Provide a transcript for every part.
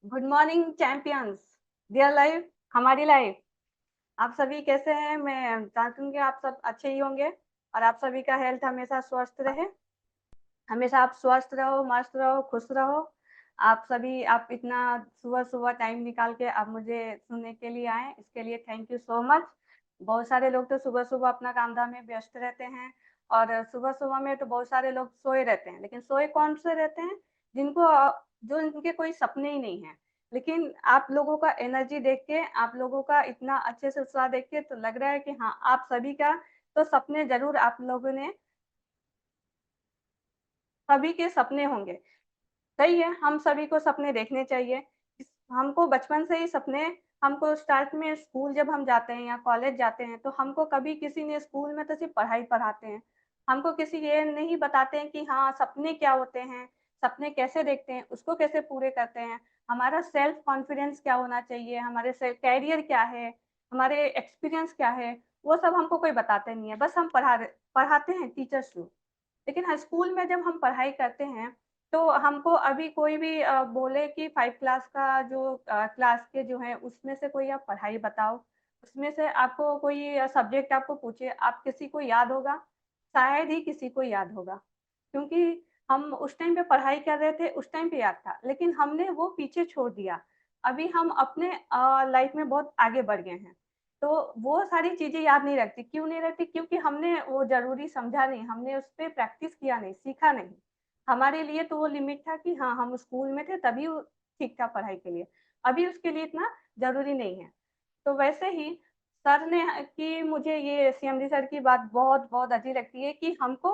Good morning champions, dear life, हमारी life. आप सभी कैसे हैं? मैं जानती हूँ कि आप सब अच्छे ही होंगे और आप सभी का हेल्थ हमेशा स्वस्थ रहे। हमेशा आप स्वस्थ रहो, मस्त रहो, खुश रहो। आप सभी आप इतना सुबह-सुबह टाइम निकाल के आप मुझे सुनने के लिए आए, इसके लिए थैंक यू सो मच। बहुत सारे लोग तो सुबह-सुबह अपना काम-धाम में व्यस्त रहते हैं और सुबह-सुबह में तो बहुत सारे लोग सोए रहते हैं, लेकिन सोए कौन से रहते हैं? जिनको जो इनके कोई सपने ही नहीं हैं। लेकिन आप लोगों का एनर्जी देख के, आप लोगों का इतना अच्छे से उत्साह देख के तो लग रहा है कि हाँ, आप सभी का तो सपने ज़रूर आप लोगों ने सभी के सपने होंगे। सही है, हम सभी को सपने देखने चाहिए। हमको बचपन से ही सपने हमको स्टार्ट में स्कूल जब हम जाते हैं या कॉलेज जाते हैं, तो हमको कभी किसी ने स्कूल में तो सिर्फ़ पढ़ाई पढ़ाते हैं। हमको किसी ये नहीं बताते हैं कि हाँ, सपने क्या होते हैं, सपने कैसे देखते हैं, उसको कैसे पूरे करते हैं, हमारा सेल्फ कॉन्फिडेंस क्या होना चाहिए, हमारे से करियर क्या है, हमारे एक्सपीरियंस क्या है, वो सब हमको कोई बताते नहीं है, बस हम पढ़ाते हैं टीचर्स लोग। लेकिन हाँ, स्कूल में जब हम पढ़ाई करते हैं, तो हमको अभी कोई भी बोले कि 5 क्लास का जो क्लास के जो हैं, उसमें से कोई आप पढ़ाई बताओ। उसमें से आपको कोई सब्जेक्ट आपको पूछे, आप किसी को याद होगा? शायद ही किसी को याद होगा। क्योंकि हम उस टाइम पे पढ़ाई कर रहे थे, उस टाइम पे याद था, लेकिन हमने वो पीछे छोड़ दिया। अभी हम अपने लाइफ़ में बहुत आगे बढ़ गए हैं। तो वो सारी चीज़ें याद नहीं रखती, क्यों नहीं रखती? क्योंकि हमने वो ज़रूरी समझा नहीं, हमने उस पे प्रैक्टिस किया नहीं, सीखा नहीं। हमारे लिए तो वो लिमिट था कि हाँ, हम स्कूल में थे तभी वो ठीक था पढ़ाई के लिए। अभी उसके लिए इतना ज़रूरी नहीं है। तो वैसे ही सर ने कि मुझे ये सीएमडी सर की बात बहुत-बहुत अच्छी लगती है कि हमको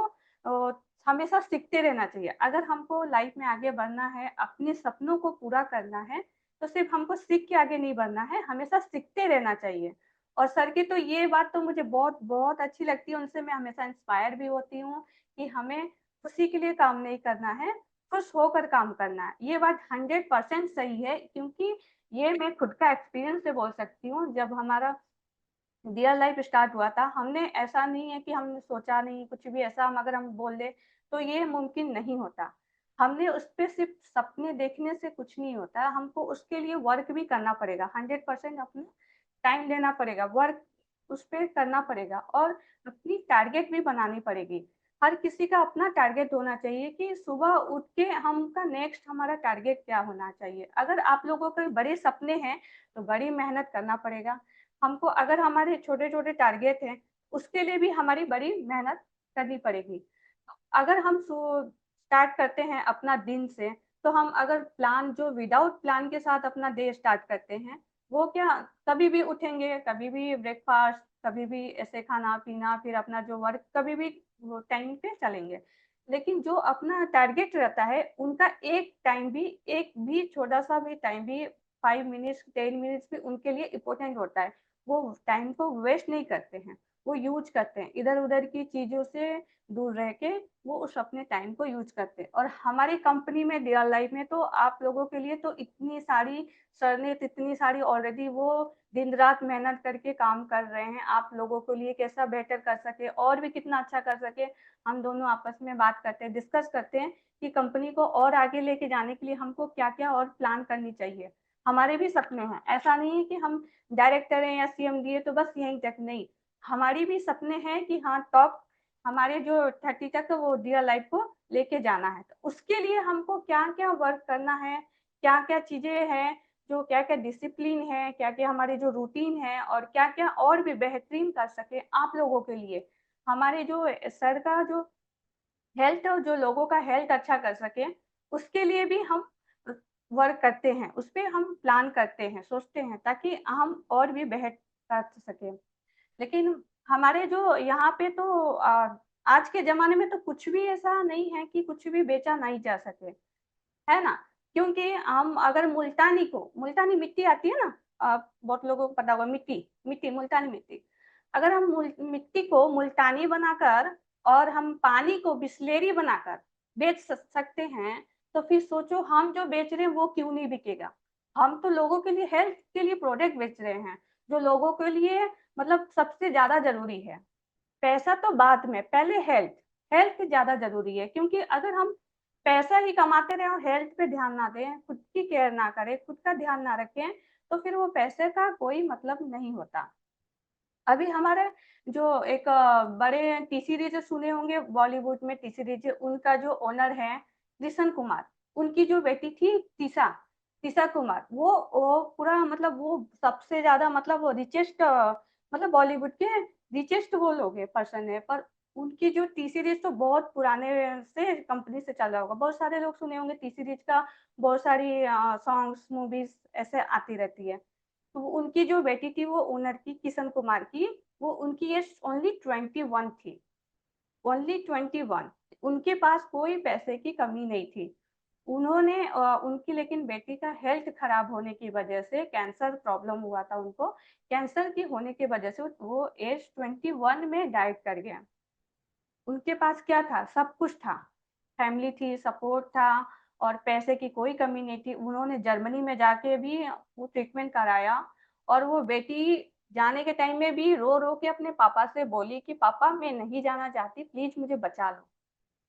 हमेशा सीखते रहना चाहिए। अगर हमको लाइफ़ में आगे बढ़ना है, अपने सपनों को पूरा करना है, तो सिर्फ़ हमको सीख के आगे नहीं बढ़ना है, हमेशा सीखते रहना चाहिए। और सर की तो ये बात तो मुझे बहुत-बहुत अच्छी लगती है, उनसे मैं हमेशा इंस्पायर भी होती हूँ कि हमें खुशी के लिए काम नहीं करना है, खुश होकर काम करना है। ये बात 100% सही है क्योंकि ये मैं खुद का एक्सपीरियंस से बोल सकती हूँ, जब हमारा रियल लाइफ स्टार्ट हुआ था, हमने ऐसा नहीं है कि हमने सोचा नहीं, कुछ भी ऐसा हम अगर हम बोल दें, तो ये मुमकिन नहीं होता। हमने उस पे सिर्फ़ सपने देखने से कुछ नहीं होता, हमको उसके लिए वर्क भी करना पड़ेगा, 100% अपना टाइम देना पड़ेगा, वर्क उस पे करना पड़ेगा और अपनी टारगेट भी बनानी पड़ेगी। हर किसी का अपना टारगेट होना चाहिए कि सुबह उठ के हमका नेक्स्ट हमारा टारगेट क्या होना चाहिए। अगर आप लोगों के बड़े सपने हैं, तो बड़ी मेहनत करना पड़ेगा। हमको अगर हमारे छोटे-छोटे टारगेट हैं, उसके लिए भी हमारी बड़ी मेहनत करनी पड़ेगी। अगर हम स्टार्ट करते हैं अपना दिन से, तो हम अगर प्लान जो विदाउट प्लान के साथ अपना डे स्टार्ट करते हैं, वो क्या कभी भी उठेंगे, कभी भी ब्रेकफ़ास्ट, कभी भी ऐसे खाना-पीना, फिर अपना जो वर्क कभी भी वो टाइम पे चलेंगे। लेकिन जो अपना टारगेट रहता है, उनका एक भी छोटा-सा भी टाइम भी 5 मिनट्स, 10 मिनट्स भी उनके लिए इम्पोर्टेंट होता है। वो टाइम को वेस्ट नहीं करते हैं, वो यूज़ करते हैं। इधर-उधर की चीज़ों से दूर रह के वो उस अपने टाइम को यूज़ करते हैं और हमारी कंपनी में रियल लाइफ में तो आप लोगों के लिए तो इतनी सारी सर ने तो इतनी सारी ऑलरेडी वो दिन-रात मेहनत करके काम कर रहे हैं, आप लोगों के लिए कैसा बेहतर कर सकें और भी कितना अच्छा कर सकें, हम दोनों आपस में बात करते हैं, डिस्कस करते हैं कि कंपनी को और आगे लेके जाने के लिए हमको क्या-क्या और प्लान करनी चाहिए। हमारे भी सपने हैं, ऐसा नहीं है कि हम डायरेक्टर हैं या सीएमडी है तो बस यहीं तक, नहीं। हमारी भी सपने हैं कि हाँ, टॉप हमारे जो 30 तक वो रियल लाइफ को लेके जाना है। तो उसके लिए हमको क्या-क्या वर्क करना है, क्या-क्या चीज़ें हैं, जो क्या-क्या डिसिप्लिन है, क्या-क्या हमारे जो रूटीन है और क्या-क्या और भी बेहतरीन कर सकें आप लोगों के लिए। हमारे जो सर का जो हेल्थ और जो लोगों का हेल्थ अच्छा कर सकें, उसके लिए भी हम वर्क करते हैं, उसपे हम प्लान करते हैं, सोचते हैं ताकि हम और भी बेहतर कर सकें। लेकिन हमारे जो यहाँ पे तो आज के ज़माने में तो कुछ भी ऐसा नहीं है कि कुछ भी बेचा नहीं जा सके, है ना? क्योंकि हम अगर मुल्तानी मिट्टी आती है ना, बहुत लोगों को पता होगा, मुल्तानी मिट्टी। अगर हम मिट्टी को मुल्तानी बनाकर और हम पानी को बिसलेरी बनाकर बेच सकते हैं, तो फिर सोचो हम जो बेच रहे हैं वो क्यों नहीं बिकेगा? हम तो लोगों के लिए हेल्थ के लिए प्रोडक्ट बेच रहे हैं, जो लोगों के लिए मतलब सबसे ज़्यादा ज़रूरी है। पैसा तो बाद में, पहले हेल्थ ज़्यादा ज़रूरी है क्योंकि अगर हम पैसा ही कमाते रहें और हेल्थ पे ध्यान ना दें, खुद की केयर ना करें, खुद का ध्यान ना रखें, तो फिर वो पैसे का कोई मतलब नहीं होता। अभी हमारे जो एक बड़े टी सीरीज़ सुने होंगे बॉलीवुड में टी सीरीज़ उनका जो ओनर है कृष्ण कुमार, उनकी जो बेटी थी तीशा, तीशा कुमार वो पूरा मतलब वो सबसे ज़्यादा मतलब वो रिचेस्ट मतलब बॉलीवुड के रिचेस्ट वो लोग हैं पर्सन है, पर उनकी जो टी सीरीज़ तो बहुत पुराने से कंपनी से चल रहा होगा। बहुत सारे लोग सुने होंगे टी सीरीज़ का बहुत सारी सॉन्ग्स, मूवीज़ ऐसे आती रहती है। तो उनकी जो बेटी थी वो ओनर की किशन कुमार की, वो उनकी एज ओनली 21 थी, ओनली 21 उनके पास कोई पैसे की कमी नहीं थी। उन्होंने उनकी लेकिन बेटी का हेल्थ खराब होने की वजह से कैंसर प्रॉब्लम हुआ था उनको, कैंसर की होने की वजह से वो एज 21 में डाइड कर गया। उनके पास क्या था? सब कुछ था, फैमिली थी, सपोर्ट था और पैसे की कोई कमी नहीं थी। उन्होंने जर्मनी में जाके भी वो ट्रीटमेंट कराया और वो बेटी जाने के टाइम में भी रो-रो के अपने पापा से बोली कि पापा मैं नहीं जाना चाहती, प्लीज़ मुझे बचा लो।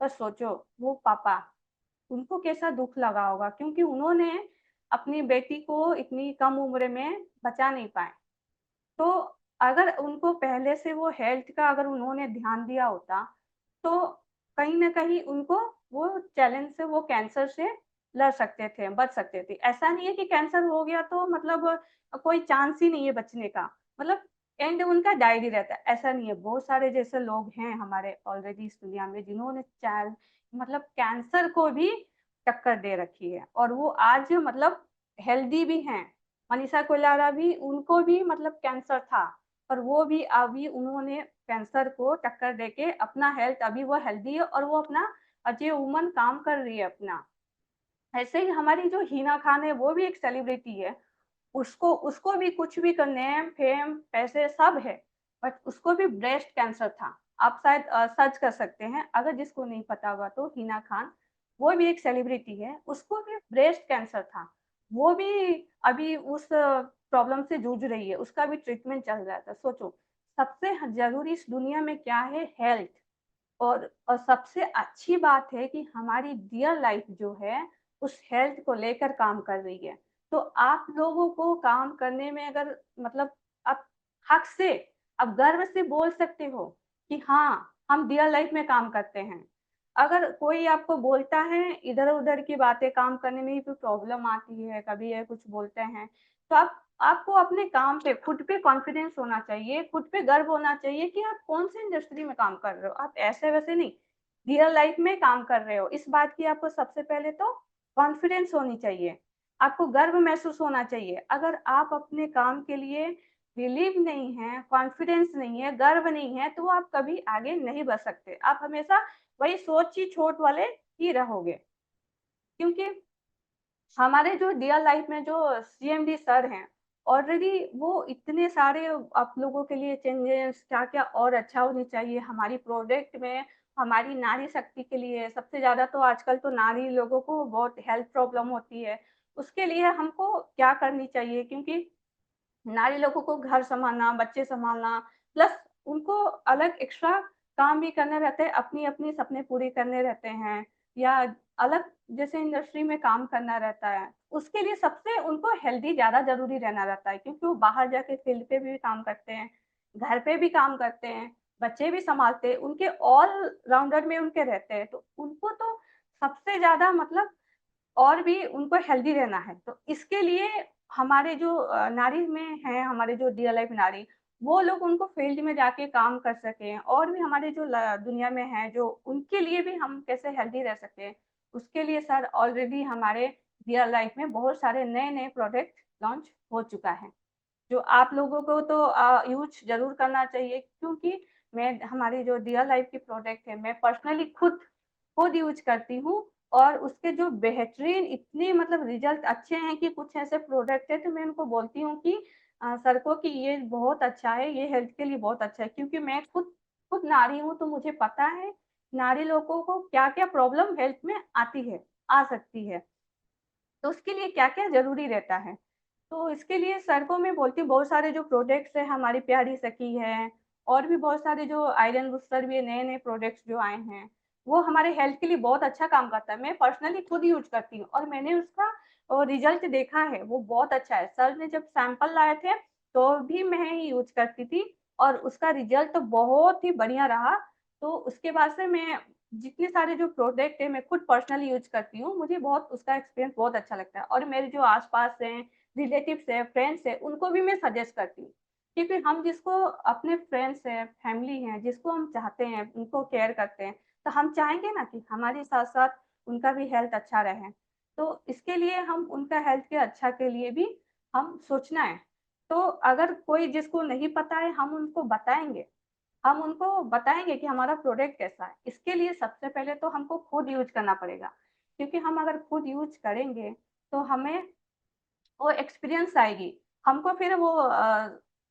बस सोचो वो पापा, उनको कैसा दुःख लगा होगा क्योंकि उन्होंने अपनी बेटी को इतनी कम उम्र में बचा नहीं पाए। तो अगर उनको पहले से वो हेल्थ का अगर उन्होंने ध्यान दिया होता, तो कहीं न कहीं उनको वो चैलेंज से वो कैंसर से लड़ सकते थे, बच सकते थे। ऐसा नहीं है कि कैंसर हो गया तो मतलब कोई चांस ही नहीं है बचने का, मतलब एंड उनका डायड ही रहता है, ऐसा नहीं है। बहुत सारे जैसे लोग हैं हमारे ऑलरेडी इस दुनिया में जिन्होंने मतलब कैंसर को भी टक्कर दे रखी है और वो आज मतलब हेल्दी भी हैं। मनीषा कोइराला भी उनको भी मतलब कैंसर था, पर वो भी अभी उन्होंने कैंसर को टक्कर देके अपना हेल्थ अभी वो हेल्दी है और वो अपना अजय वुमन काम कर रही है अपना। ऐसे ही हमारी जो हिना खान है वो भी एक सेलिब्रिटी है। उसको उसको भी कुछ भी नेम, फेम, पैसे सब है, बट उसको भी ब्रेस्ट कैंसर था। आप शायद सर्च कर सकते हैं, अगर जिसको नहीं पता होगा तो हिना खान, वो भी एक सेलिब्रिटी है, उसको भी ब्रेस्ट कैंसर था। वो भी अभी उस प्रॉब्लम से जूझ रही है, उसका भी ट्रीटमेंट चल रहा था। सोचो, सबसे ह ज़रूरी इस दुनिया में क्या है? हेल्थ। और सबसे अच्छी बात है कि हमारी डियर लाइफ जो है, उस हेल्थ को लेकर काम कर रही है। तो आप लोगों को काम करने में अगर मतलब आप हक से, आप गर्व से बोल सकते हो कि हाँ, हम डियर लाइफ में काम करते हैं। अगर कोई आपको बोलता है, इधर-उधर की बातें काम करने में ही कोई प्रॉब्लम आती है, कभी ये कुछ बोलते हैं, तो आपको अपने काम पे खुद पे कॉन्फिडेंस होना चाहिए, खुद पे गर्व होना चाहिए कि आप कौन-सी इंडस्ट्री में काम कर रहे हो। आप ऐसे-वैसे नहीं, रियल लाइफ में काम कर रहे हो। इस बात की आपको सबसे पहले तो कॉन्फिडेंस होनी चाहिए। आपको गर्व महसूस होना चाहिए। अगर आप अपने काम के लिए बिलीव नहीं है, कॉन्फिडेंस नहीं है, गर्व नहीं है, तो आप कभी आगे नहीं बढ़ सकते। आप हमेशा वही सोच ही छोट वाले ही रहोगे। क्योंकि हमारे जो रियल लाइफ में जो सीएमडी सर हैं, ऑलरेडी वो इतने सारे आप लोगों के लिए चेंजेस क्या-क्या और अच्छा होनी चाहिए हमारी प्रोडक्ट में, हमारी नारी शक्ति के लिए सबसे ज़्यादा तो आजकल तो नारी लोगों को बहुत हेल्थ प्रॉब्लम होती है। उसके लिए हमको क्या करनी चाहिए क्योंकि नारी लोगों को घर सँभालना, बच्चे सँभालना प्लस उनको अलग एक्स्ट्रा काम भी करने रहते हैं, अपनी-अपनी सपने पूरे करने रहते हैं या अलग जैसे इंडस्ट्री में काम करना रहता है। उसके लिए सबसे उनको हेल्दी ज़्यादा ज़रूरी रहना रहता है क्योंकि वो बाहर जाके फील्ड पे भी काम करते हैं, घर पे भी काम करते हैं, बच्चे भी सँभालते हैं, उनके ऑल राउंडर में उनके रहते हैं। तो उनको तो सबसे ज़्यादा मतलब और भी उनको हेल्दी रहना है। तो इसके लिए हमारे जो नारी में हैं, हमारे जो रियल लाइफ नारी, वो लोग उनको फील्ड में जाके काम कर सकें और भी हमारे जो दुनिया में हैं, जो उनके लिए भी हम कैसे हेल्दी रह सकते हैं, उसके लिए सर ऑलरेडी हमारे रियल लाइफ में बहुत सारे नए-नए प्रोडक्ट लॉन्च हो चुका है। जो आप लोगों को तो यूज़ ज़रूर करना चाहिए क्योंकि मैं हमारी जो रियल लाइफ की प्रोडक्ट है, मैं पर्सनली खुद खुद यूज़ करती हूँ और उसके जो बेहतरीन इतने मतलब रिज़ल्ट अच्छे हैं कि कुछ ऐसे प्रोडक्ट हैं तो मैं उनको बोलती हूँ कि सर को कि ये बहुत अच्छा है, ये हेल्थ के लिए बहुत अच्छा है क्योंकि मैं खुद खुद नारी हूँ तो मुझे पता है नारी लोगों को क्या-क्या प्रॉब्लम हेल्थ में आती है, आ सकती है। तो उसके लिए क्या-क्या ज़रूरी रहता है। तो इसके लिए सर को मैं बोलती हूँ बहुत सारे जो प्रोडक्ट्स हैं हमारी प्यारी सखी है और भी बहुत सारे जो आयरन बूस्टर भी नए-नए प्रोडक्ट्स जो आए हैं। वो हमारे हेल्थ के लिए बहुत अच्छा काम करता है। मैं पर्सनली खुद यूज़ करती हूँ और मैंने उसका रिज़ल्ट देखा है, वो बहुत अच्छा है। सर ने जब सैंपल लाए थे, तो भी मैं ही यूज़ करती थी और उसका रिज़ल्ट तो बहुत ही बढ़िया रहा। तो उसके बाद से मैं जितने सारे जो प्रोडक्ट हैं, मैं खुद पर्सनली यूज़ करती हूँ। मुझे बहुत उसका एक्सपीरियंस बहुत अच्छा लगता है और मेरे जो आस-पास हैं, रिलेटिव्स हैं, फ्रेंड्स हैं, उनको भी मैं सजेस्ट करती हूँ। क्योंकि हम जिसको अपने फ्रेंड्स हैं, फैमिली हैं, जिसको हम चाहते हैं, उनको केयर करते हैं, तो हम चाहेंगे ना कि हमारे साथ-साथ उनका भी हेल्थ अच्छा रहे। तो इसके लिए हम उनका हेल्थ के अच्छा के लिए भी हम सोचना है। तो अगर कोई जिसको नहीं पता है, हम उनको बताएँगे। हम उनको बताएँगे कि हमारा प्रोडक्ट कैसा है। इसके लिए सबसे पहले तो हमको खुद यूज़ करना पड़ेगा, क्योंकि हम अगर खुद यूज़ करेंगे, तो हमें वो एक्सपीरियंस आएगी। हमको फिर वो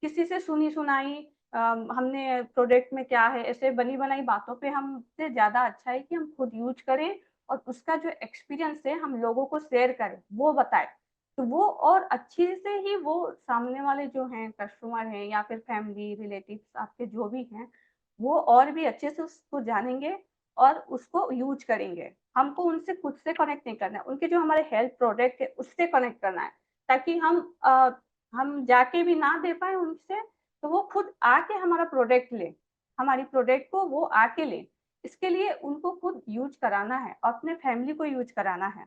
किसी से सुनी-सुनाई हमने प्रोडक्ट में क्या है, ऐसे बनी-बनाई बातों पे हमसे ज़्यादा अच्छा है कि हम खुद यूज़ करें और उसका जो एक्सपीरियंस है हम लोगों को शेयर करें, वो बताएँ। तो वो और अच्छे से ही वो सामने वाले जो हैं कस्टमर हैं या फिर फैमिली, रिलेटिव्स आपके जो भी हैं, वो और भी अच्छे से उसको जानेंगे और उसको यूज़ करेंगे। हमको उनसे खुद से कनेक्ट नहीं करना है, उनके जो हमारे हेल्थ प्रोडक्ट है उससे कनेक्ट करना है। ताकि हम जाके भी ना दे पाएँ उनसे, तो वो खुद आके हमारा प्रोडक्ट लें, हमारी प्रोडक्ट को वो आके लें। इसके लिए उनको खुद यूज़ कराना है और अपने फैमिली को यूज़ कराना है।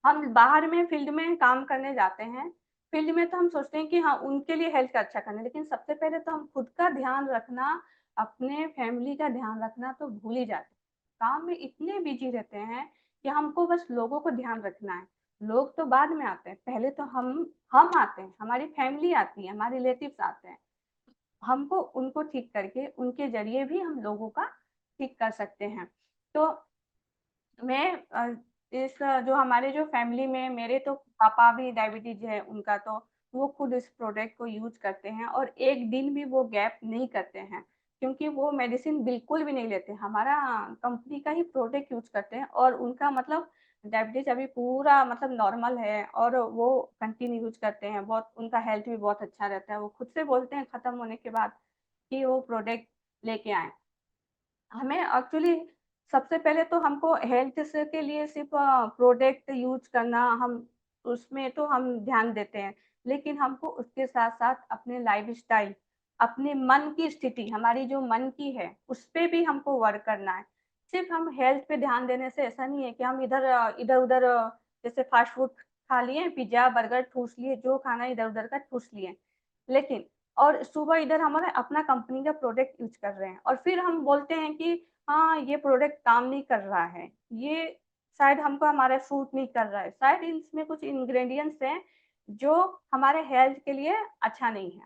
हम बाहर में फील्ड में काम करने जाते हैं, फील्ड में तो हम सोचते हैं कि हाँ, उनके लिए हेल्थ का अच्छा करना है, लेकिन सबसे पहले तो हम खुद का ध्यान रखना, अपने फैमिली का ध्यान रखना तो भूल ही जाते हैं। काम में इतने बिज़ी रहते हैं कि हमको बस लोगों को ध्यान रखना है। लोग तो बाद में आते हैं, पहले तो हम आते हैं, हमारी फैमिली आती है, हमारे रिलेटिव्स आते हैं। हमको उनको ठीक करके उनके ज़रिए भी हम लोगों का ठीक कर सकते हैं। तो मैं जो हमारे जो फैमिली में मेरे तो पापा भी डायबिटीज़ है उनका तो वो खुद इस प्रोडक्ट को यूज़ करते हैं और एक दिन भी वो गैप नहीं करते हैं, क्योंकि वो मेडिसिन बिल्कुल भी नहीं लेते। हमारा कंपनी का ही प्रोडक्ट यूज़ करते हैं और उनका मतलब डायबिटीज़ अभी पूरा मतलब नॉर्मल है और वो कंटिन्यू यूज़ करते हैं। बहुत उनका हेल्थ भी बहुत अच्छा रहता है। वो खुद से बोलते हैं खत्म होने के बाद कि वो प्रोडक्ट लेके आएँ। हमें एक्चुअली सबसे पहले तो हमको हेल्थ से के लिए सिर्फ़ प्रोडक्ट यूज़ करना हम उसमें तो हम ध्यान देते हैं। लेकिन हमको उसके साथ-साथ अपने लाइफ़स्टाइल, अपने मन की स्थिति, हमारी जो मन की है, उस पे भी हमको वर्क करना है। सिर्फ़ हम हेल्थ पे ध्यान देने से ऐसा नहीं है कि हम इधर-उधर जैसे फ़ास्ट फूड खा लिए, पिज़्ज़ा, बर्गर ठूँस लिए, जो खाना है इधर-उधर का ठूँस लिए। लेकिन और सुबह इधर हमारा अपना कंपनी का प्रोडक्ट यूज़ कर रहे हैं और फिर हम बोलते हैं कि हाँ, ये प्रोडक्ट काम नहीं कर रहा है, ये शायद हमको हमारा सूट नहीं कर रहा है, शायद इसमें कुछ इंग्रीडिएंट्स हैं, जो हमारे हेल्थ के लिए अच्छा नहीं है।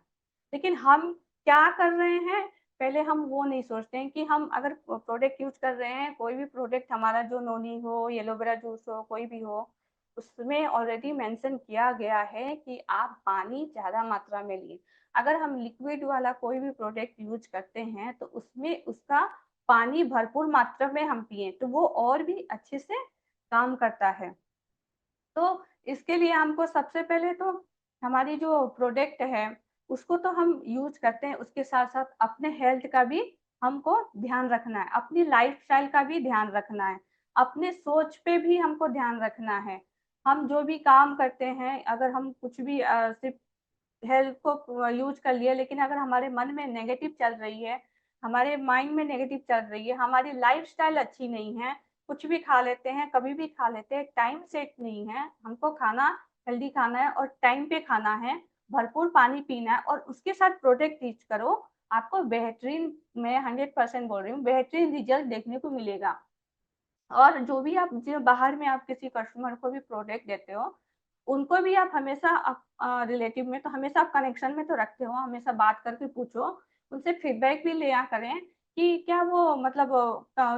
लेकिन हम क्या कर रहे हैं, पहले हम वो नहीं सोचते हैं कि हम अगर प्रोडक्ट यूज़ कर रहे हैं, कोई भी प्रोडक्ट हमारा जो नोनी हो, एलोवेरा जूस हो, कोई भी हो, उसमें ऑलरेडी मेंशन किया गया है कि आप पानी ज़्यादा मात्रा में लिए। अगर हम लिक्विड वाला कोई भी प्रोडक्ट यूज़ करते हैं, तो उसमें उसका पानी भरपूर मात्रा में हम पिएँ, तो वो और भी अच्छे से काम करता है। तो इसके लिए हमको सबसे पहले तो हमारी जो प्रोडक्ट है, उसको तो हम यूज़ करते हैं, उसके साथ-साथ अपने हेल्थ का भी हमको ध्यान रखना है, अपनी लाइफ़स्टाइल का भी ध्यान रखना है, अपने सोच पे भी हमको ध्यान रखना है। हम जो भी काम करते हैं, अगर हम कुछ भी सिर्फ़ हेल्थ को यूज़ कर लिया, लेकिन अगर हमारे मन में नेगेटिव चल रही है, हमारे माइंड में नेगेटिव चल रही है, हमारी लाइफ़स्टाइल अच्छी नहीं है, कुछ भी खा लेते हैं, कभी भी खा लेते हैं, टाइम सेट नहीं है, हमको खाना हेल्दी खाना है और टाइम पे खाना है, भरपूर पानी पीना है और उसके साथ प्रोडक्ट यूज़ करो, आपको बेहतरीन मैं 100% बोल रही हूँ, बेहतरीन रिज़ल्ट देखने को मिलेगा। और जो भी आप जो बाहर में आप किसी कस्टमर को भी प्रोडक्ट देते हो, उनको भी आप हमेशा रिलेटिव में तो हमेशा आप कनेक्शन में तो रखते हो, हमेशा बात करके पूछो, उनसे फीडबैक भी लिया करें कि क्या वो मतलब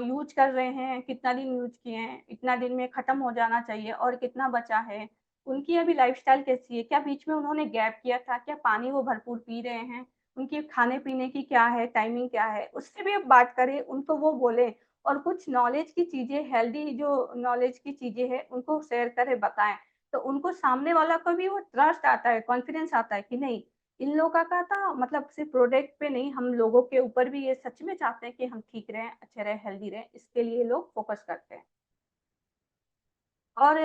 यूज़ कर रहे हैं, कितना दिन यूज़ किए हैं, इतना दिन में खत्म हो जाना चाहिए और कितना बचा है। उनकी अभी लाइफ़स्टाइल कैसी है, क्या बीच में उन्होंने गैप किया था, क्या पानी वो भरपूर पी रहे हैं, उनके खाने-पीने की क्या है, टाइमिंग क्या है, उससे भी आप बात करें, उनको वो बोलें और कुछ नॉलेज की चीज़ें हेल्दी जो नॉलेज की चीज़ें हैं, उनको शेयर करें, बताएँ। तो उनको सामने वाला को भी वो ट्रस्ट आता है, कॉन्फिडेंस आता है कि नहीं, इन लोगों का था मतलब सिर्फ़ प्रोडक्ट पे नहीं, हम लोगों के ऊपर भी ये सच में चाहते हैं कि हम ठीक रहें, अच्छे रहें, हेल्दी रहें, इसके लिए ये लोग फ़ोकस करते हैं। और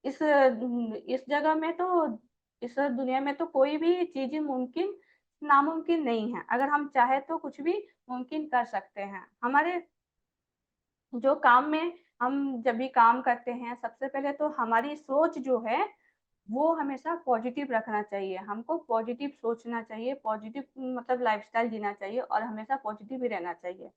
इस जगह में तो इस दुनिया में तो कोई भी चीज़ें नामुमकिन नहीं है। अगर हम चाहें तो कुछ भी मुमकिन कर सकते हैं। हमारे जो काम में हम जब भी काम करते हैं, सबसे पहले तो हमारी सोच जो है, वो हमेशा पॉज़िटिव रखना चाहिए। हमको पॉज़िटिव सोचना चाहिए, पॉज़िटिव मतलब लाइफ़स्टाइल जीना चाहिए और हमेशा पॉज़िटिव ही रहना चाहिए।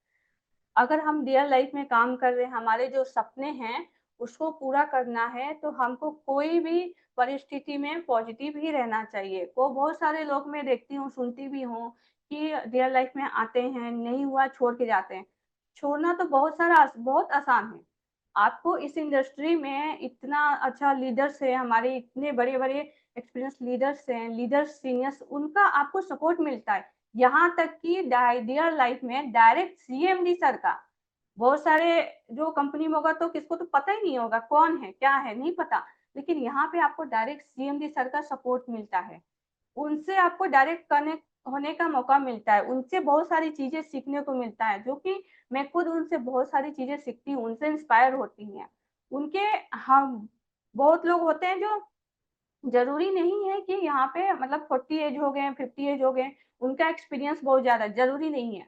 अगर हम रियल लाइफ में काम कर रहे हैं, हमारे जो सपने हैं, उसको पूरा करना है, तो हमको कोई भी परिस्थिति में पॉज़िटिव ही रहना चाहिए। को बहुत सारे लोग मैं देखती हूँ, सुनती भी हूँ कि रियल लाइफ में आते हैं, नहीं हुआ छोड़ के जाते हैं। छोड़ना तो बहुत आसान है। आपको इस इंडस्ट्री में इतना अच्छा लीडर्स है, हमारे इतने बड़े-बड़े एक्सपीरियंस लीडर्स हैं, लीडर्स सीनियर्स उनका आपको सपोर्ट मिलता है। यहाँ तक कि रियल लाइफ में डायरेक्ट सीएमडी सर का, बहुत सारे जो कंपनी में होगा तो किसको तो पता ही नहीं होगा कौन है, क्या है, नहीं पता। लेकिन यहाँ पे आपको डायरेक्ट सीएमडी सर का सपोर्ट मिलता है। उनसे आपको डायरेक्ट कनेक्ट होने का मौका मिलता है, उनसे बहुत सारी चीज़ें सीखने को मिलता है, जो कि मैं खुद उनसे बहुत सारी चीज़ें सीखती हूँ, उनसे इंस्पायर होती हैं। उनके हम बहुत लोग होते हैं जो ज़रूरी नहीं है कि यहाँ पे मतलब 40 एज हो गए, 50 एज हो गए, उनका एक्सपीरियंस बहुत ज़्यादा ज़रूरी नहीं है।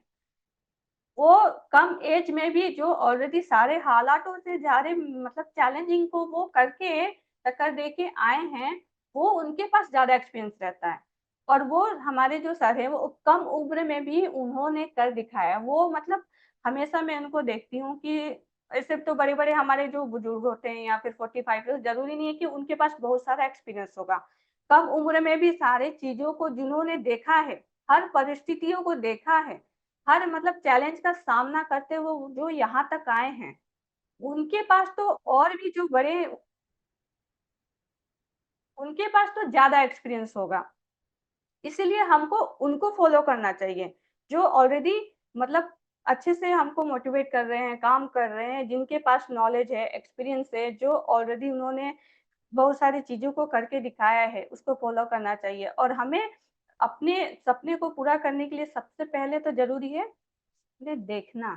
वो कम एज में भी जो ऑलरेडी सारे हालातों से जा रहे मतलब चैलेंजिंग को वो करके टक्कर दे के आए हैं, वो उनके पास ज़्यादा एक्सपीरियंस रहता है। और वो हमारे जो सर हैं, वो कम उम्र में भी उन्होंने कर दिखाया। वो मतलब हमेशा मैं उनको देखती हूँ कि ऐसे तो बड़े-बड़े हमारे जो बुजुर्ग होते हैं या फिर 45 ईयर्स ज़रूरी नहीं है कि उनके पास बहुत सारा एक्सपीरियंस होगा। कम उम्र में भी सारे चीज़ों को जिन्होंने देखा है, हर परिस्थितियों को देखा है, हर मतलब चैलेंज का सामना करते हुए जो यहाँ तक आए हैं, उनके पास तो और भी जो बड़े उनके पास तो ज़्यादा एक्सपीरियंस होगा। इसीलिए हमको उनको फ़ॉलो करना चाहिए, जो ऑलरेडी मतलब अच्छे से हमको मोटिवेट कर रहे हैं, काम कर रहे हैं, जिनके पास नॉलेज है, एक्सपीरियंस है, जो ऑलरेडी उन्होंने बहुत सारी चीज़ों को करके दिखाया है, उसको फ़ॉलो करना चाहिए और हमें अपने सपने को पूरा करने के लिए सबसे पहले तो ज़रूरी है, उन्हें देखना।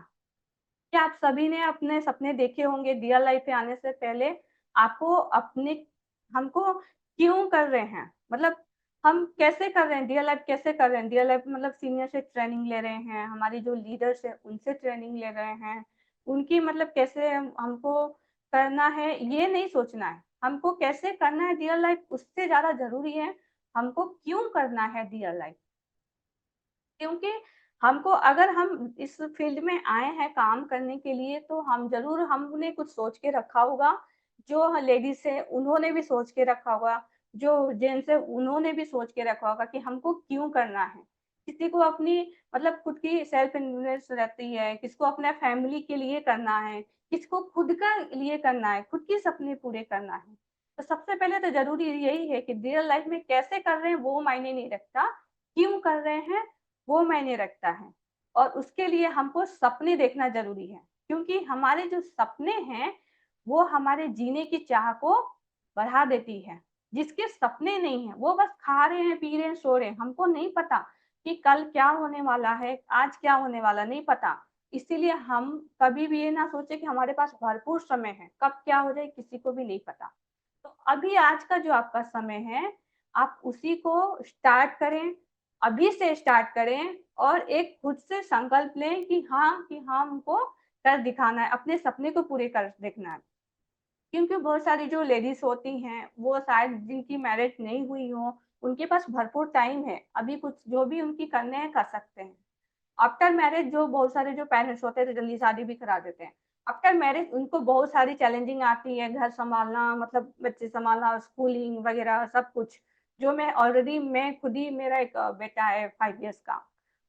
क्या आप सभी ने अपने सपने देखे होंगे रियल लाइफ में आने से पहले? आपको अपने हमको क्यों कर रहे हैं? मतलब हम कैसे कर रहे हैं, रियल लाइफ कैसे कर रहे हैं? रियल लाइफ मतलब सीनियर से ट्रेनिंग ले रहे हैं, हमारी जो लीडर्स हैं, उनसे ट्रेनिंग ले रहे हैं। उनकी मतलब कैसे हमको करना है, ये नहीं सोचना है। हमको कैसे करना है रियल लाइफ उससे ज़्यादा ज़रूरी है, हमको क्यों करना है रियल लाइफ? क्योंकि हमको अगर हम इस फ़ील्ड में आए हैं काम करने के लिए तो हम ज़रूर हमने कुछ सोच के रखा होगा, जो लेडीज़ हैं उन्होंने भी सोच के रखा होगा, जो जेंट्स हैं उन्होंने भी सोच के रखा होगा कि हमको क्यों करना है। किसी को अपनी मतलब खुद की सेल्फ इन्वेस्ट रहती है, किसको अपने फैमिली के लिए करना है, किसको खुद का लिए करना है, खुद के सपने पूरे करना है। तो सबसे पहले तो ज़रूरी यही है कि रियल लाइफ़ में कैसे कर रहे हैं वो मायने नहीं रखता, क्यों कर रहे हैं वो मायने रखता है और उसके लिए हमको सपने देखना ज़रूरी है, क्योंकि हमारे जो सपने हैं, वो हमारे जीने की चाह को बढ़ा देती है। जिसके सपने नहीं हैं, वो बस खा रहे हैं, पी रहे हैं, सो रहे हैं, हमको नहीं पता कि कल क्या होने वाला है, आज क्या होने वाला, नहीं पता। इसीलिए हम कभी भी ये ना सोचें कि हमारे पास भरपूर समय है, कब क्या हो जाए किसी को भी नहीं पता। तो अभी आज का जो आपका समय है, आप उसी को स्टार्ट करें, अभी से स्टार्ट करें और एक खुद से संकल्प लें कि हाँ, हमको कर दिखाना है, अपने सपने को पूरे कर देखना है। क्योंकि बहुत सारी जो लेडीज़ होती हैं, वो शायद जिनकी मैरिज नहीं हुई हो, उनके पास भरपूर टाइम है, अभी कुछ जो भी उनकी करने हैं, कर सकते हैं। आफ्टर मैरिज जो बहुत सारे जो पेरेंट्स होते हैं, तो जल्दी शादी भी करा देते हैं। आफ्टर मैरिज उनको बहुत सारी चैलेंजिंग आती है, घर सँभालना मतलब बच्चे सँभालना, स्कूलिंग वगैरह सब कुछ। जो मैं खुद ही मेरा एक बेटा है 5 इयर्स का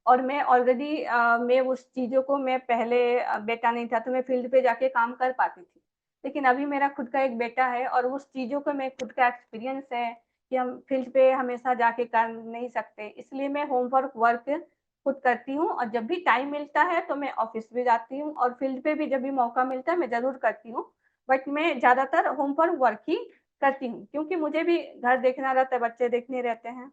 और मैं ऑलरेडी मैं उस चीज़ों को मैं पहले बेटा नहीं था तो मैं फील्ड पे जाके काम कर पाती थी। लेकिन अभी मेरा खुद का एक बेटा है और उस चीज़ों को मैं खुद का एक्सपीरियंस है कि हम फील्ड पे हमेशा जाके कर नहीं सकते। इसलिए मैं वर्क खुद करती हूँ और जब भी टाइम मिलता है तो मैं ऑफ़िस भी जाती हूँ और फील्ड पे भी जब भी मौका मिलता है मैं ज़रूर करती हूँ। बट मैं ज़्यादातर होम पर वर्क ही करती हूँ क्योंकि मुझे भी घर देखना रहता है, बच्चे देखने रहते हैं।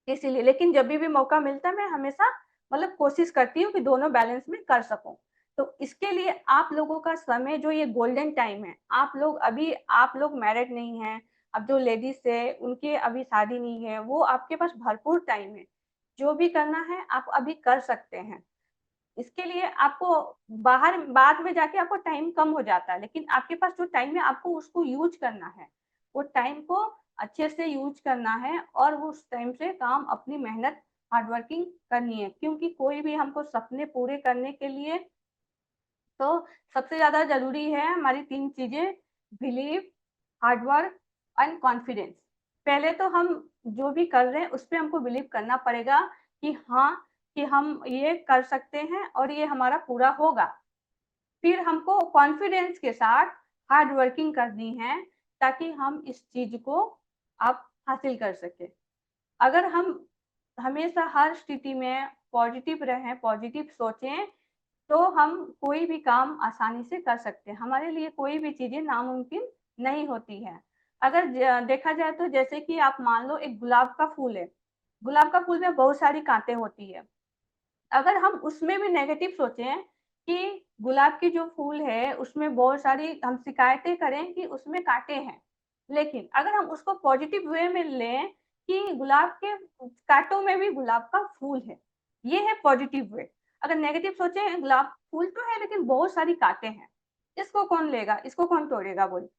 इसीलिए लेकिन जब भी मौका मिलता है मैं हमेशा मतलब कोशिश करती हूँ कि दोनों बैलेंस में कर सकूँ। तो इसके लिए आप लोगों का समय जो ये गोल्डन टाइम है, आप लोग मैरिड नहीं हैं, अब जो लेडीज़ है उनकी अभी शादी नहीं है, वो आपके पास भरपूर टाइम है। जो भी करना है आप अभी कर सकते हैं। इसके लिए आपको बाहर बाद में जाके आपको टाइम कम हो जाता है, लेकिन आपके पास जो टाइम है आपको उसको यूज़ करना है। वो टाइम को अच्छे से यूज़ करना है और वो उस टाइम से काम अपनी मेहनत हार्ड वर्किंग करनी है, क्योंकि कोई भी हमको सपने पूरे करने के लिए तो सबसे ज़्यादा ज़रूरी है हमारी 3 चीज़ें believe, hard work and confidence. पहले तो हम जो भी कर रहे हैं उस पे हमको बिलीव करना पड़ेगा कि हाँ, कि हम ये कर सकते हैं और ये हमारा पूरा होगा। फिर हमको कॉन्फिडेंस के साथ हार्ड वर्किंग करनी है ताकि हम इस चीज़ को आप हासिल कर सकें। अगर हम हमेशा हर स्थिति में पॉजिटिव रहें, पॉजिटिव सोचें, तो हम कोई भी काम आसानी से कर सकते हैं। हमारे लिए कोई भी चीज़ें नामुमकिन नहीं होती हैं। अगर देखा जाए तो जैसे कि आप मान लो एक गुलाब का फूल है, गुलाब का फूल में बहुत सारी काँटें होती है। अगर हम उसमें भी नेगेटिव सोचें कि गुलाब की जो फूल है उसमें बहुत सारी हम शिकायतें करें कि उसमें काँटे हैं। लेकिन अगर हम उसको पॉजिटिव वे में लें कि गुलाब के काँटों में भी गुलाब का फूल है। ये है पॉजिटिव वे। अगर नेगेटिव सोचें गुलाब फूल तो है लेकिन बहुत सारी काँटें हैं। इसको कौन लेगा? इसको कौन तोड़ेगा बोलिए?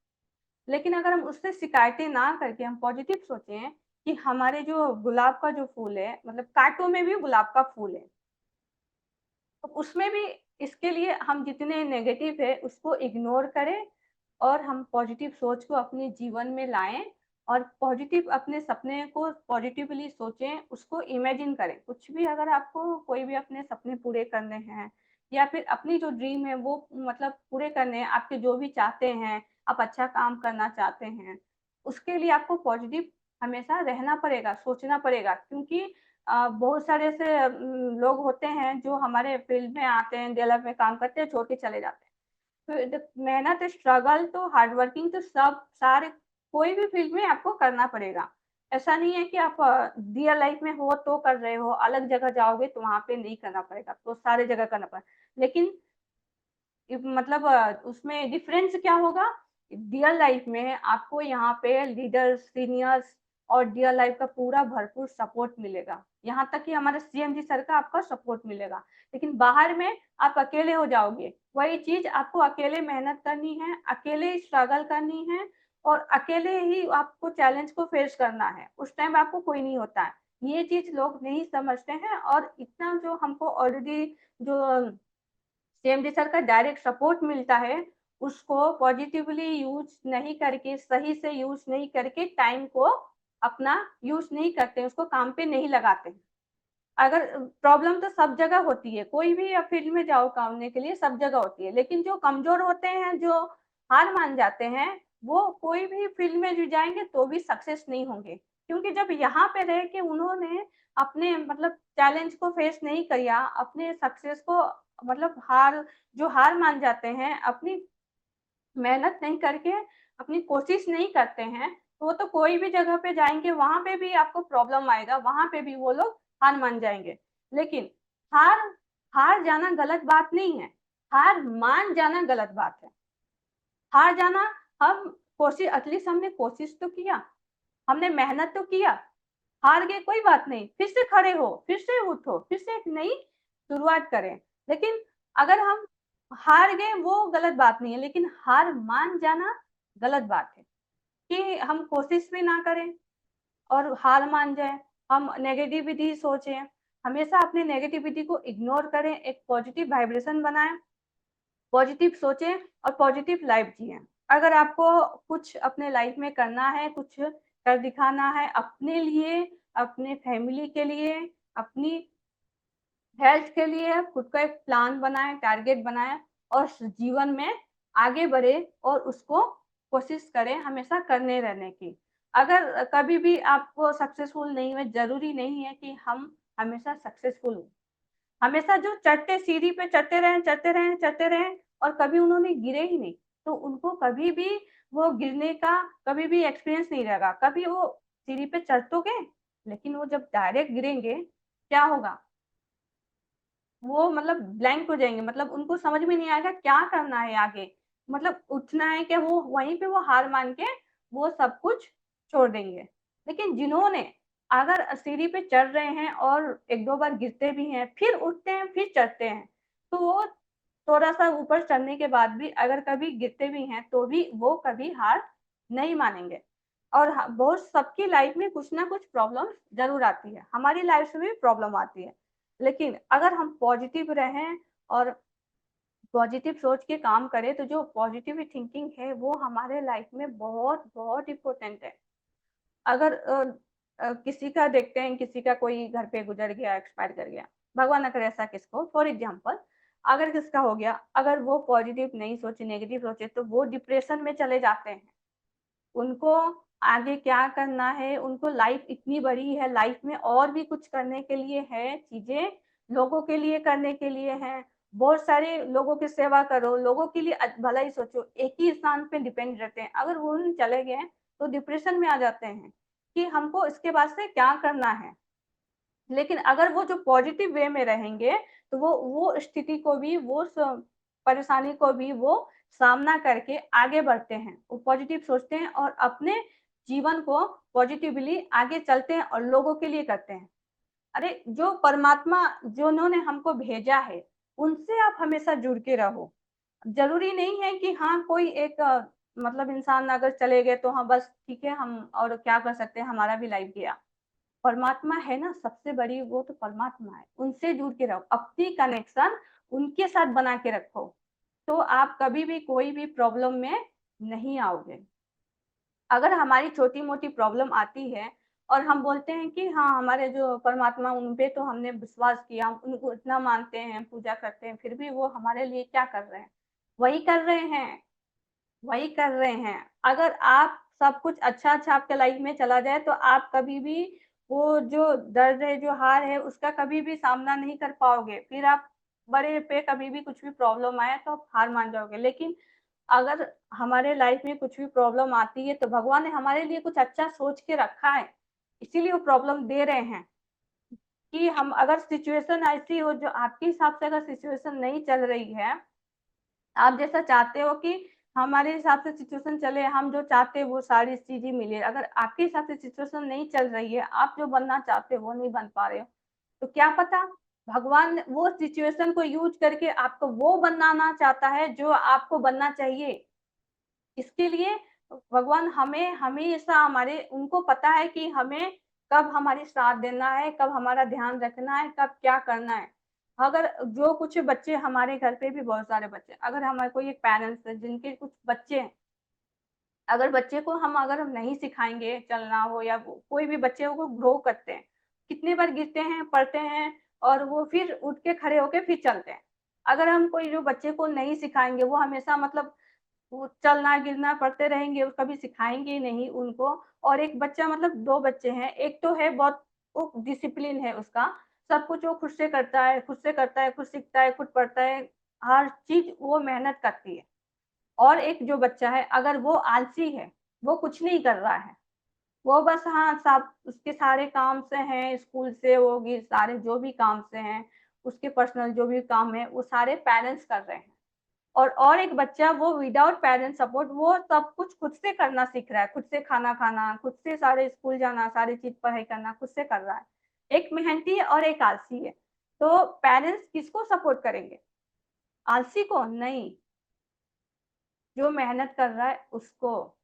लेकिन अगर हम उससे शिकायतें ना करके हम पॉजिटिव सोचें कि हमारे जो गुलाब का जो फूल है मतलब काँटों में भी गुलाब का फूल है। तो उसमें भी इसके लिए हम जितने नेगेटिव है उसको इग्नोर करें और हम पॉजिटिव सोच को अपने जीवन में लाएँ और पॉजिटिव अपने सपने को पॉजिटिवली सोचें, उसको इमेजिन करें। कुछ भी अगर आपको कोई भी अपने सपने पूरे करने हैं या फिर अपनी जो ड्रीम है वो मतलब पूरे करने हैं, आपके जो भी चाहते हैं, आप अच्छा काम करना चाहते हैं, उसके लिए आपको पॉजिटिव हमेशा रहना पड़ेगा, सोचना पड़ेगा क्योंकि बहुत सारे ऐसे लोग होते हैं जो हमारे फील्ड में आते हैं, डेवलप में काम करते हैं, छोड़ के चले जाते हैं। तो द मेहनत, स्ट्रगल तो हार्ड वर्किंग तो सब सारे कोई भी फील्ड में आपको करना पड़ेगा। ऐसा नहीं है कि आप रियल लाइफ में हो तो कर रहे हो, अलग जगह जाओगे तो वहाँ पे नहीं करना पड़ेगा, तो सारे जगह करना लेकिन मतलब उसमें डिफरेंस क्या होगा? रियल लाइफ में आपको यहाँ पे लीडर्स, सीनियर्स और रियल लाइफ का पूरा भरपूर सपोर्ट मिलेगा। यहाँ तक कि हमारे सीएम जी सर का आपका सपोर्ट मिलेगा। लेकिन बाहर में आप अकेले हो जाओगे। वही चीज़ आपको अकेले मेहनत करनी है, अकेले स्ट्रगल करनी है और अकेले ही आपको चैलेंज को फेस करना है। उस टाइम आपको कोई नहीं होता है। ये चीज़ लोग नहीं समझते हैं और इतना जो हमको ऑलरेडी जो सीएमडी सर का डायरेक्ट सपोर्ट मिलता है, उसको पॉजिटिवली यूज़ नहीं करके, सही से यूज़ नहीं करके टाइम को अपना यूज़ नहीं करते हैं, उसको काम पे नहीं लगाते हैं। अगर प्रॉब्लम तो सब जगह होती है, कोई भी आप फील्ड में जाओ काम के लिए सब जगह होती है, लेकिन जो कमज़ोर होते हैं, जो हार मान जाते हैं, वो कोई भी फील्ड में जो जाएँगे तो भी सक्सेस नहीं होंगे। क्योंकि जब यहाँ पे रह के उन्होंने अपने मतलब चैलेंज को फेस नहीं किया, अपने सक्सेस को मतलब जो हार मान जाते हैं, अपनी मेहनत नहीं करके अपनी कोशिश नहीं करते हैं, तो वो तो कोई भी जगह पे जाएँगे, वहाँ पे भी आपको प्रॉब्लम आएगा, वहाँ पे भी वो लोग हार मान जाएँगे। लेकिन हार हार जाना गलत बात नहीं है, हार मान जाना गलत बात है। हार जाना हम कोशिश एटलीस्ट हमने कोशिश तो किया, हमने मेहनत तो किया, हार गए कोई बात नहीं, फिर से खड़े हो, फिर से उठो, फिर से एक नई शुरुआत करें। लेकिन अगर हम हार गए वो गलत बात नहीं है, लेकिन हार मान जाना गलत बात है कि हम कोशिश भी ना करें और हार मान जाएँ। हम नेगेटिविटी सोचें, हमेशा अपनी नेगेटिविटी को इग्नोर करें, एक पॉजिटिव वाइब्रेशन बनाएँ, पॉजिटिव सोचें और पॉजिटिव लाइफ जिएँ। अगर आपको कुछ अपने लाइफ में करना है, कुछ कर दिखाना है अपने लिए, अपने फैमिली के लिए, अपनी हेल्थ के लिए खुद का एक प्लान बनाएँ, टारगेट बनाएँ और जीवन में आगे बढ़े और उसको कोशिश करें हमेशा करने रहने की। अगर कभी भी आपको सक्सेसफुल नहीं हुए, ज़रूरी नहीं है कि हम हमेशा सक्सेसफुल हों। हमेशा जो चढ़ते सीढ़ी पे चढ़ते रहें, चढ़ते रहें, चढ़ते रहें और कभी उन्होंने गिरे ही नहीं, तो उनको कभी भी वो गिरने का कभी भी एक्सपीरियंस नहीं रहेगा। कभी वो सीढ़ी पे चढ़ तो गए, लेकिन वो जब डायरेक्ट गिरेंगे, क्या होगा? वो मतलब ब्लैंक हो जाएँगे, मतलब उनको समझ में नहीं आएगा क्या करना है आगे। मतलब उठना है कि वो वहीं पे वो हार मान के वो सब कुछ छोड़ देंगे। लेकिन जिन्होंने अगर सीढ़ी पे चढ़ रहे हैं और 1-2 बार गिरते भी हैं, फिर उठते हैं, फिर चढ़ते हैं, तो वो थोड़ा-सा ऊपर चढ़ने के बाद भी अगर कभी गिरते भी हैं, तो भी वो कभी हार नहीं मानेंगे। और बहुत सबकी लाइफ़ में कुछ ना कुछ प्रॉब्लम ज़रूर आती है। हमारी लाइफ़ में भी प्रॉब्लम आती है। लेकिन अगर हम पॉज़िटिव रहें और पॉज़िटिव सोच के काम करें, तो जो पॉज़िटिव थिंकिंग है, वो हमारे लाइफ़ में बहुत-बहुत इम्पोर्टेंट है। अगर किसी का देखते हैं, किसी का कोई घर पे गुज़र गया, एक्सपायर कर गया, भगवान ना करे ऐसा किसको फॉर एग्ज़ाम्पल अगर किसका हो गया, अगर वो पॉज़िटिव नहीं सोचे, नेगेटिव सोचे, तो वो डिप्रेशन में चले जाते हैं। उनको आगे क्या करना है, उनको लाइफ़ इतनी बड़ी है, लाइफ़ में और भी कुछ करने के लिए है, चीज़ें लोगों के लिए करने के लिए हैं। बहुत सारे लोगों की सेवा करो, लोगों के लिए भला ही सोचो, एक ही इंसान पे डिपेंड रहते हैं। अगर वो चले गए, तो डिप्रेशन में आ जाते हैं कि हमको इसके बाद से क्या करना है। लेकिन अगर वो जो पॉज़िटिव वे में रहेंगे, तो वो स्थिति को भी, वो परेशानी को भी वो सामना करके आगे बढ़ते हैं। वो पॉज़िटिव सोचते हैं और अपने जीवन को पॉज़िटिवली आगे चलते हैं और लोगों के लिए करते हैं। अरे! जो परमात्मा जिन्होंने हमको भेजा है, उनसे आप हमेशा जुड़ के रहो। ज़रूरी नहीं है कि हाँ, कोई एक मतलब इंसान अगर चले गए तो हाँ, बस ठीक है हम और क्या कर सकते हैं, हमारा भी लाइफ़ गया। परमात्मा है ना सबसे बड़ी वो तो परमात्मा है, उनसे जुड़ के रहो, अपनी कनेक्शन उनके साथ बना के रखो, तो आप कभी भी कोई भी प्रॉब्लम में नहीं आओगे। अगर हमारी छोटी-मोटी प्रॉब्लम आती है और हम बोलते हैं कि हाँ, हमारे जो परमात्मा उन पे तो हमने विश्वास किया, हम उनको इतना मानते हैं, पूजा करते हैं, फिर भी वो हमारे लिए क्या कर रहे हैं? वही कर रहे हैं। वही कर रहे हैं। अगर आप सब कुछ अच्छा-अच्छा आपके लाइफ में चला जाए, तो आप कभी भी वो जो दर्द है, जो हार है, उसका कभी भी सामना नहीं कर पाओगे। फिर आप बड़े पे कभी भी कुछ भी प्रॉब्लम आए, तो आप हार मान जाओगे। लेकिन अगर हमारे लाइफ में कुछ भी प्रॉब्लम आती है, तो भगवान ने हमारे लिए कुछ अच्छा सोच के रखा है। इसीलिए वो प्रॉब्लम दे रहे हैं कि हम अगर सिचुएशन ऐसी हो, जो आपके हिसाब से अगर सिचुएशन नहीं चल रही है, आप जैसा चाहते हो कि हमारे हिसाब से सिचुएशन चले, हम जो चाहते हैं वो सारी चीज़ें मिले। अगर आपके हिसाब से सिचुएशन नहीं चल रही है, आप जो बनना चाहते हो वो नहीं बन पा रहे हो, तो क्या पता भगवान वो सिचुएशन को यूज़ करके आपको वो बनाना चाहता है जो आपको बनना चाहिए। इसके लिए भगवान हमें हमेशा हमारे उनको पता है कि हमें कब हमारी साथ देना है, कब हमारा ध्यान रखना है, कब क्या करना है। अगर जो कुछ बच्चे हमारे घर पे भी बहुत सारे बच्चे अगर हमारे कोई एक पेरेंट्स है जिनके कुछ बच्चे हैं, अगर बच्चे को हम नहीं सिखाएँगे चलना हो या वो कोई भी बच्चे को ग्रो करते हैं, कितनी बार गिरते हैं, पड़ते हैं और वो फिर उठ के खड़े होके फिर चलते हैं। अगर हम कोई जो बच्चे को नहीं सिखाएँगे, वो हमेशा मतलब वो चलना-गिरना पड़ते रहेंगे, वो कभी सिखाएँगे ही नहीं उनको और एक बच्चा मतलब 2 बच्चे हैं, एक तो है बहुत वो डिसिप्लिन है उसका, सब कुछ वो खुद से करता है, खुद से करता है, खुद सीखता है, खुद पढ़ता है, हर चीज़ वो मेहनत करती है। और एक जो बच्चा है अगर वो आलसी है, वो कुछ नहीं कर रहा है, वो बस हाँ, सब उसके सारे काम से हैं, स्कूल से होगी, सारे जो भी काम से हैं, उसके पर्सनल जो भी काम है, वो सारे पेरेंट्स कर रहे हैं। और एक बच्चा वो विदाउट पेरेंट्स सपोर्ट वो सब कुछ खुद से करना सीख रहा है, खुद से खाना खाना, खुद से सारे स्कूल जाना, सारी चीज़ पढ़ाई करना खुद से कर रहा है। एक मेहनती है और एक आलसी है। तो पेरेंट्स किसको सपोर्ट करेंगे? आलसी को? नहीं, जो मेहनत कर रहा है उसको।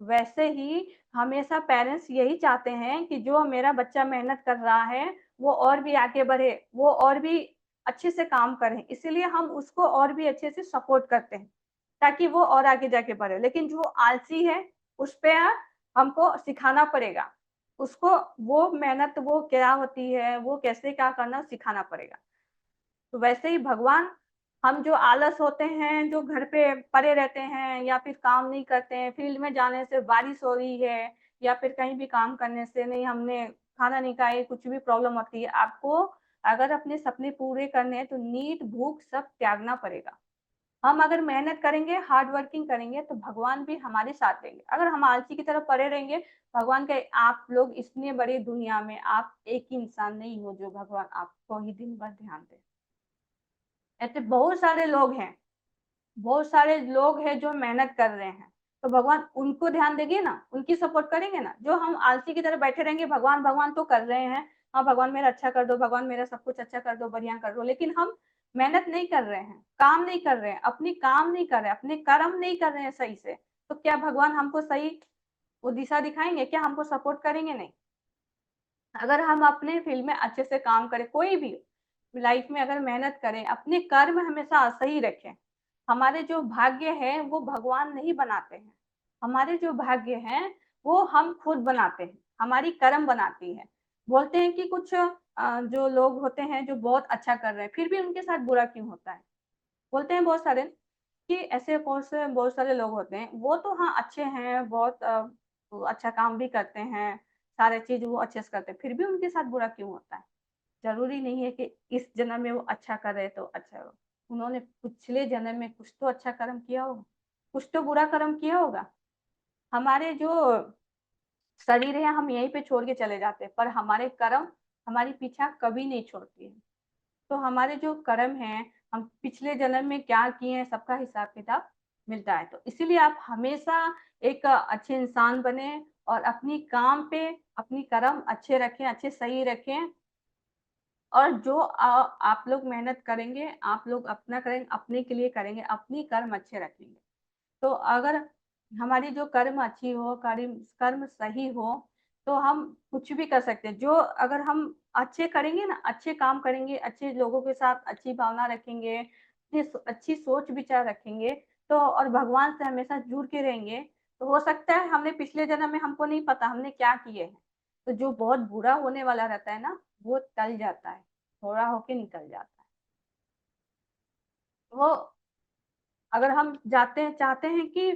वैसे ही हमेशा पेरेंट्स यही चाहते हैं कि जो मेरा बच्चा मेहनत कर रहा है, वो और भी आगे बढ़े, वो और भी अच्छे से काम करे। इसीलिए हम उसको और भी अच्छे से सपोर्ट करते हैं, ताकि वो और आगे जाके बढ़े। लेकिन जो आलसी है, उस पे हमको सिखाना पड़ेगा। उसको वो मेहनत वो क्या होती है, वो कैसे क्या करना सिखाना पड़ेगा। तो वैसे ही भगवान हम जो आलस होते हैं, जो घर पे पड़े रहते हैं या फिर काम नहीं करते हैं, फील्ड में जाने से बारिश हो रही है या फिर कहीं भी काम करने से नहीं हमने खाना नहीं खाए, कुछ भी प्रॉब्लम होती है, आपको अगर अपने सपने पूरे करने हैं तो नींद, भूख सब त्यागना पड़ेगा। हम अगर मेहनत करेंगे, हार्ड वर्किंग करेंगे तो भगवान भी हमारे साथ देंगे। अगर हम आलसी की तरफ पड़े रहेंगे, भगवान कहे आप लोग इतनी बड़ी दुनिया में आप एक ही इंसान नहीं हो जो भगवान आपको ही दिन भर ध्यान दे। ऐसे बहुत सारे लोग हैं जो मेहनत कर रहे हैं, तो भगवान उनको ध्यान देंगे ना, उनकी सपोर्ट करेंगे ना। जो हम आलसी की तरह बैठे रहेंगे, भगवान, भगवान तो कर रहे हैं, हाँ, भगवान मेरा अच्छा कर दो, भगवान मेरा सब कुछ अच्छा कर दो, बढ़िया कर दो, लेकिन हम मेहनत नहीं कर रहे हैं, काम नहीं कर रहे हैं, अपनी काम नहीं कर रहे हैं, अपने कर्म नहीं कर रहे हैं सही से, तो क्या भगवान हमको सही वो दिशा दिखाएँगे? क्या हमको सपोर्ट करेंगे? नहीं। अगर हम अपने फील्ड में अच्छे से काम करें, कोई भी लाइफ में अगर मेहनत करें, अपने कर्म हमेशा सही रखें। हमारे जो भाग्य है वो भगवान नहीं बनाते हैं। हमारे जो भाग्य हैं वो हम खुद बनाते हैं, हमारी कर्म बनाती है। बोलते हैं कि कुछ जो लोग होते हैं जो बहुत अच्छा कर रहे हैं, फिर भी उनके साथ बुरा क्यों होता है? बोलते हैं बहुत सारे कि ऐसे कौन से बहुत सारे लोग होते हैं, वो तो हाँ अच्छे हैं, बहुत वो अच्छा काम भी करते हैं, सारे चीज़ वो अच्छे से करते हैं, फिर भी उनके साथ बुरा क्यों होता है? ज़रूरी नहीं है कि इस जन्म में वो अच्छा कर रहे तो अच्छा हो। उन्होंने पिछले जन्म में कुछ तो अच्छा कर्म किया होगा, कुछ तो बुरा कर्म किया होगा। हमारे जो शरीर है हम यहीं पे छोड़ के चले जाते हैं, पर हमारे कर्म हमारी पीछा कभी नहीं छोड़ती है। तो हमारे जो कर्म हैं, हम पिछले जन्म में क्या किए हैं, सबका हिसाब-किताब मिलता है। तो इसीलिए आप हमेशा एक अच्छे इंसान बनें और अपनी काम पे अपनी कर्म अच्छे रखें, अच्छे सही रखें और जो आप लोग मेहनत करेंगे, आप लोग अपना करेंगे, अपने के लिए करेंगे, अपनी कर्म अच्छे रखेंगे। तो अगर हमारी जो कर्म अच्छी हो, कर्म सही हो, तो हम कुछ भी कर सकते हैं। जो अगर हम अच्छे करेंगे ना, अच्छे काम करेंगे, अच्छे लोगों के साथ अच्छी भावना रखेंगे, अच्छी सोच-विचार रखेंगे, तो और भगवान से हमेशा जुड़ के रहेंगे, तो हो सकता है हमने पिछले जन्म में हमको नहीं पता हमने क्या किए हैं। तो जो बहुत बुरा होने वाला रहता है ना, वो टल जाता है, थोड़ा होके निकल जाता है। वो अगर हम जाते हैं चाहते हैं कि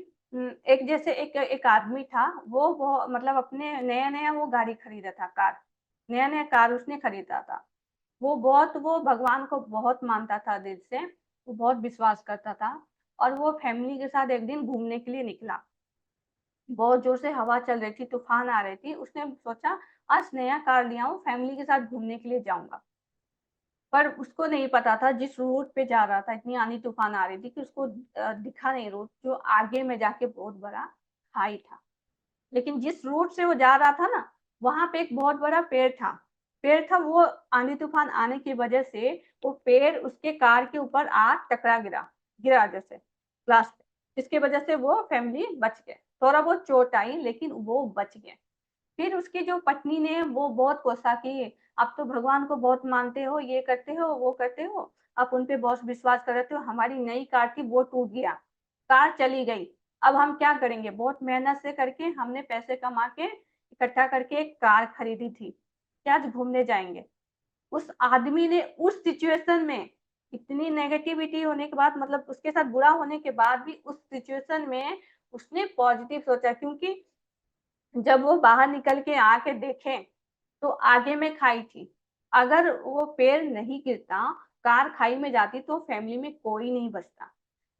एक जैसे एक एक आदमी था, वो मतलब अपने नया-नया वो गाड़ी खरीदा था कार, नया-नया कार उसने खरीदा था। वो भगवान को बहुत मानता था दिल से, वो बहुत विश्वास करता था और वो फैमिली के साथ एक दिन घूमने के लिए निकला। बहुत ज़ोर से हवा चल रही थी, तूफ़ान आ रही थी, उसने सोचा आज नया कार लिया हूँ, फैमिली के साथ घूमने के लिए जाऊँगा। पर उसको नहीं पता था जिस रूट पे जा रहा था, इतनी आंधी-तूफ़ान आ रही थी कि उसको दिखा नहीं रूट, जो आगे में जाके बहुत बड़ा खाई था। लेकिन जिस रूट से वो जा रहा था ना, वहाँ पे एक बहुत बड़ा पेड़ था, वो आंधी-तूफ़ान आने की वजह से वो पेड़ उसके कार के ऊपर आ टकरा गिरा जैसे ग्लास पे, जिसकी वजह से वो फैमिली बच गए। थोड़ा बहुत चोट आई लेकिन वो बच गए। फिर उसकी जो पत्नी ने वो बहुत कोसा कि आप तो भगवान को बहुत मानते हो, ये करते हो, वो करते हो, आप उन पे बहुत विश्वास कर रहे हो, हमारी नई कार थी वो टूट गया, कार चली गई, अब हम क्या करेंगे? बहुत मेहनत से करके हमने पैसे कमा के इकट्ठा करके एक कार खरीदी थी, कि आज घूमने जाएँगे। उस आदमी ने उस सिचुएशन में इतनी नेगेटिविटी होने के बाद मतलब उसके साथ बुरा होने के बाद भी उस सिचुएशन में उसने पॉजिटिव सोचा क्योंकि जब वो बाहर निकल के आके देखें, तो आगे में खाई थी। अगर वो पेड़ नहीं गिरता, कार खाई में जाती तो फैमिली में कोई नहीं बचता।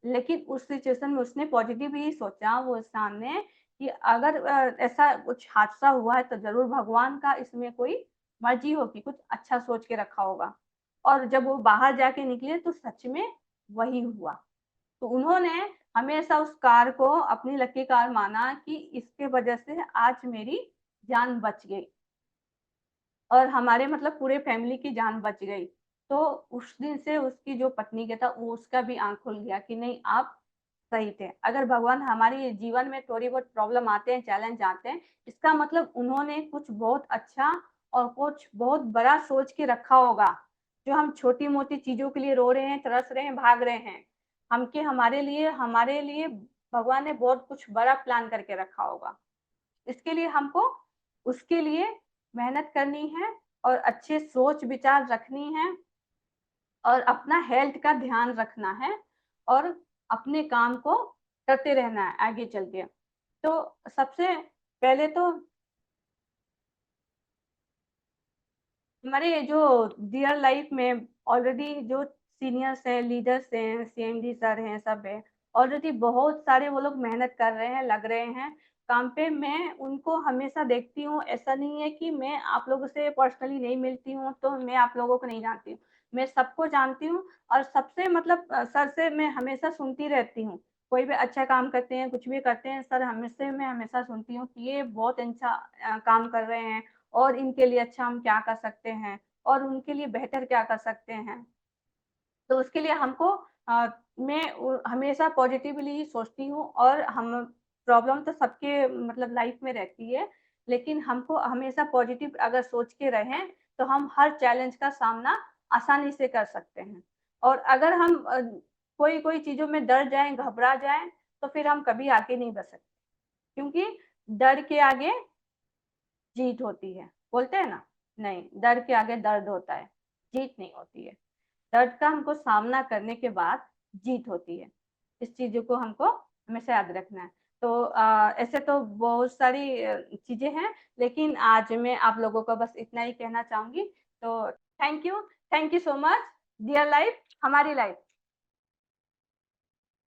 लेकिन उस सिचुएशन में उसने पॉज़िटिव ही सोचा वो इंसान ने कि अगर ऐसा कुछ हादसा हुआ है तो ज़रूर भगवान का इसमें कोई मर्ज़ी होगी, कुछ अच्छा सोच के रखा होगा। और जब वो बाहर जाके निकले तो सच में वही हुआ। तो उन्होंने हमेशा उस कार को अपनी लकी कार माना कि इसके वजह से आज मेरी जान बच गई और हमारे मतलब पूरे फैमिली की जान बच गई। तो उस दिन से उसकी जो पत्नी के था वो उसका भी आँख खुल गया कि नहीं आप सही थे। अगर भगवान हमारे जीवन में थोड़ी बहुत प्रॉब्लम आते हैं, चैलेंज आते हैं, इसका मतलब उन्होंने कुछ बहुत अच्छा और कुछ बहुत बड़ा सोच के रखा होगा। जो हम छोटी-मोटी चीज़ों के लिए रो रहे हैं, तरस रहे हैं, भाग रहे हैं। हम के हमारे लिए भगवान ने बहुत कुछ बड़ा प्लान करके रखा होगा। इसके लिए हमको उसके लिए मेहनत करनी है और अच्छे सोच विचार रखनी है और अपना हेल्थ का ध्यान रखना है और अपने काम को करते रहना है आगे चल के। तो सबसे पहले तो हमारे जो रियल लाइफ में ऑलरेडी जो सीनियर्स हैं, लीडर्स हैं, सीएमडी सर हैं, सब हैं। ऑलरेडी बहुत सारे वो लोग मेहनत कर रहे हैं, लग रहे हैं काम पे। मैं उनको हमेशा देखती हूँ, ऐसा नहीं है कि मैं आप लोगों से पर्सनली नहीं मिलती हूँ, तो मैं आप लोगों को नहीं जानती हूँ। मैं सबको जानती हूँ और सबसे मतलब सर से मैं हमेशा सुनती रहती हूँ। कोई भी अच्छा काम करते हैं, कुछ भी करते हैं, सर हमेशा मैं हमेशा सुनती हूँ कि ये बहुत अच्छा काम कर रहे हैं और इनके लिए अच्छा हम क्या कर सकते हैं और उनके लिए बेहतर क्या कर सकते हैं। तो उसके लिए हमको मैं हमेशा पॉजिटिवली ही सोचती हूँ और हम प्रॉब्लम तो सबके मतलब लाइफ में रहती है, लेकिन हमको हमेशा पॉजिटिव अगर सोच के रहें, तो हम हर चैलेंज का सामना आसानी से कर सकते हैं। और अगर हम कोई-कोई चीज़ों में डर जाएँ, घबरा जाएँ, तो फिर हम कभी आगे नहीं बढ़ सकते, क्योंकि डर के आगे जीत होती है। बोलते हैं ना? नहीं, डर के आगे दर्द होता है, जीत नहीं होती है। दर्द का हमको सामना करने के बाद जीत होती है। इस चीज़ों को हमको हमेशा याद रखना है। तो ऐसे तो बहुत सारी चीज़ें हैं, लेकिन आज मैं आप लोगों को बस इतना ही कहना चाहूँगी। तो thank you so much. Dear life, हमारी लाइफ।